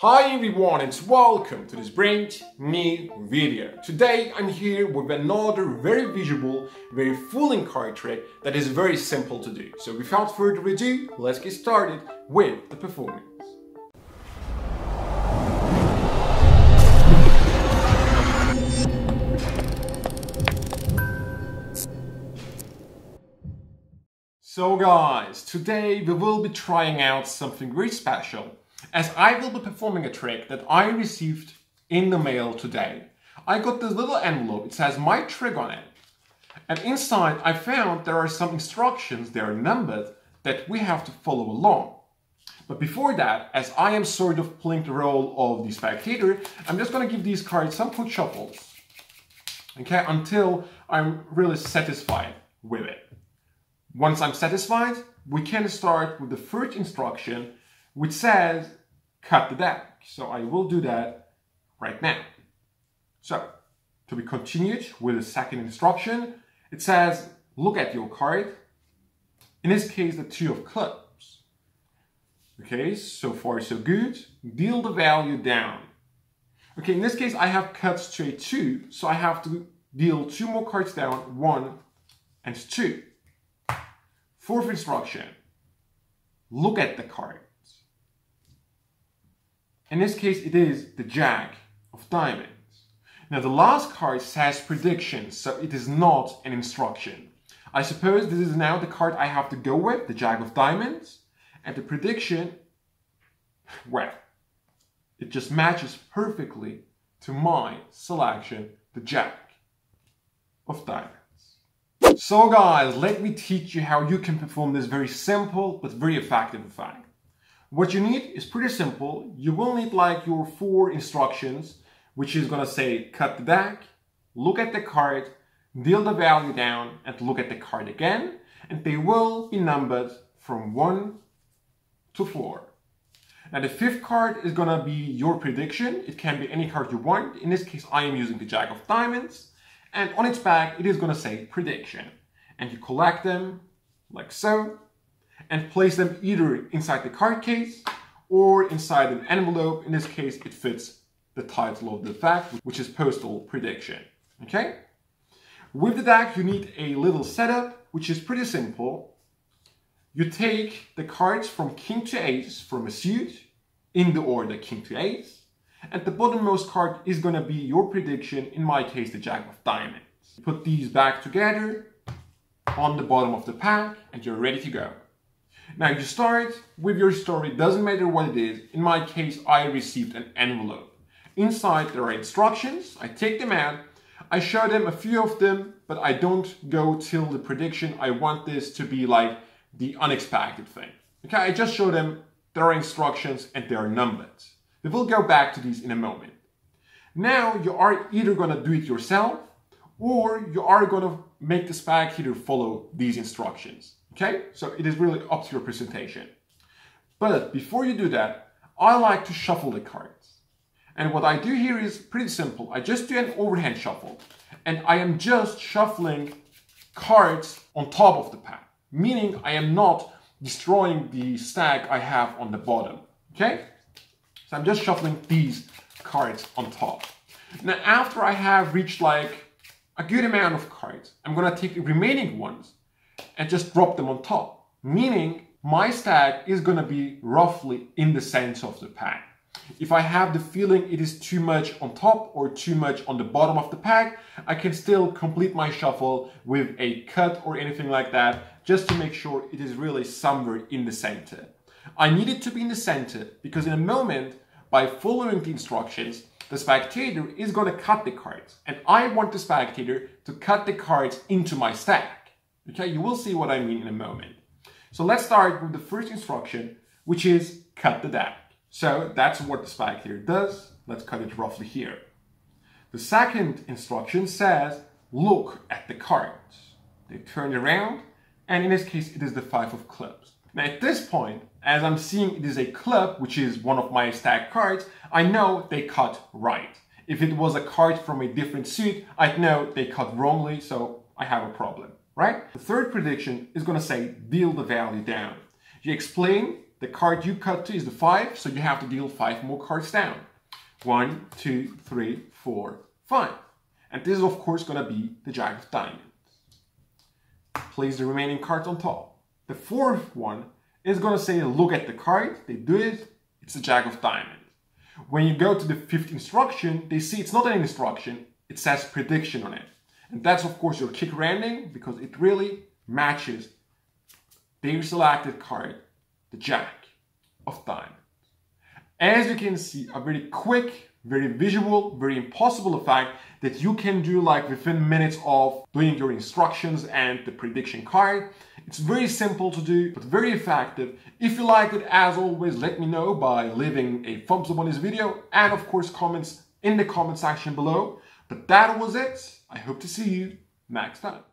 Hi everyone and welcome to this brand new video. Today I'm here with another very visual, very fooling card trick that is very simple to do. So without further ado, let's get started with the performance. So guys, today we will be trying out something very special, as I will be performing a trick that I received in the mail today. I got this little envelope, it says my trick on it. And inside I found there are some instructions, they are numbered, that we have to follow along. But before that, as I am sort of playing the role of the spectator, I'm just going to give these cards some quick shuffles. Okay, until I'm really satisfied with it. Once I'm satisfied, we can start with the first instruction, which says cut the deck. So I will do that right now. So to be continued with the second instruction, it says look at your card. In this case, the 2 of clubs. Okay, so far so good. Deal the value down. Okay, in this case I have cut to a 2, so I have to deal 2 more cards down, 1 and 2. Fourth instruction, look at the cards. In this case, it is the Jack of Diamonds. Now, the last card says prediction, so it is not an instruction. I suppose this is now the card I have to go with, the Jack of Diamonds. And the prediction, well, it just matches perfectly to my selection, the Jack of Diamonds. So guys, let me teach you how you can perform this very simple but very effective effect. What you need is pretty simple. You will need like your 4 instructions, which is gonna say cut the deck, look at the card, deal the value down, and look at the card again. And they will be numbered from 1 to 4. Now the 5th card is gonna be your prediction. It can be any card you want. In this case, I am using the Jack of Diamonds. And on its back, it is going to say prediction. And you collect them like so and place them either inside the card case or inside an envelope. In this case, it fits the title of the fact, which is Postal Prediction. Okay? With the deck, you need a little setup, which is pretty simple. You take the cards from King to Ace from a suit in the order King to Ace. And the bottommost card is going to be your prediction, in my case the Jack of Diamonds. Put these back together on the bottom of the pack and you're ready to go. Now you start with your story, doesn't matter what it is. In my case, I received an envelope. Inside there are instructions, I take them out, I show them a few of them, but I don't go till the prediction. I want this to be like the unexpected thing. Okay, I just show them there are instructions and they are numbered. We will go back to these in a moment. Now you are either going to do it yourself or you are going to make the spectator follow these instructions. Okay? So it is really up to your presentation. But before you do that, I like to shuffle the cards. And what I do here is pretty simple. I just do an overhand shuffle. And I am just shuffling cards on top of the pack. Meaning I am not destroying the stack I have on the bottom. Okay? So I'm just shuffling these cards on top. Now after I have reached like a good amount of cards, I'm gonna take the remaining ones and just drop them on top. Meaning my stack is gonna be roughly in the center of the pack. If I have the feeling it is too much on top or too much on the bottom of the pack, I can still complete my shuffle with a cut or anything like that, just to make sure it is really somewhere in the center. I need it to be in the center because in a moment, by following the instructions, the spectator is going to cut the cards. And I want the spectator to cut the cards into my stack. Okay, you will see what I mean in a moment. So let's start with the first instruction, which is cut the deck. So that's what the spectator does. Let's cut it roughly here. The second instruction says, look at the cards. They turn around, and in this case, it is the 5 of clubs. Now at this point, as I'm seeing it is a club, which is one of my stack cards, I know they cut right. If it was a card from a different suit, I'd know they cut wrongly, so I have a problem, right? The third prediction is going to say deal the value down. You explain the card you cut to is the 5, so you have to deal 5 more cards down. 1, 2, 3, 4, 5. And this is of course going to be the Jack of Diamonds. Place the remaining cards on top. The fourth one is going to say, look at the card. They do it. It's the Jack of Diamonds. When you go to the fifth instruction, they see it's not an instruction. It says prediction on it. And that's of course your kicker ending, because it really matches their selected card, the Jack of Diamonds. As you can see, a very quick, very visual, very impossible effect that you can do like within minutes of doing your instructions and the prediction card. It's very simple to do, but very effective. If you like it, as always, let me know by leaving a thumbs up on this video and of course comments in the comment section below. But that was it. I hope to see you next time.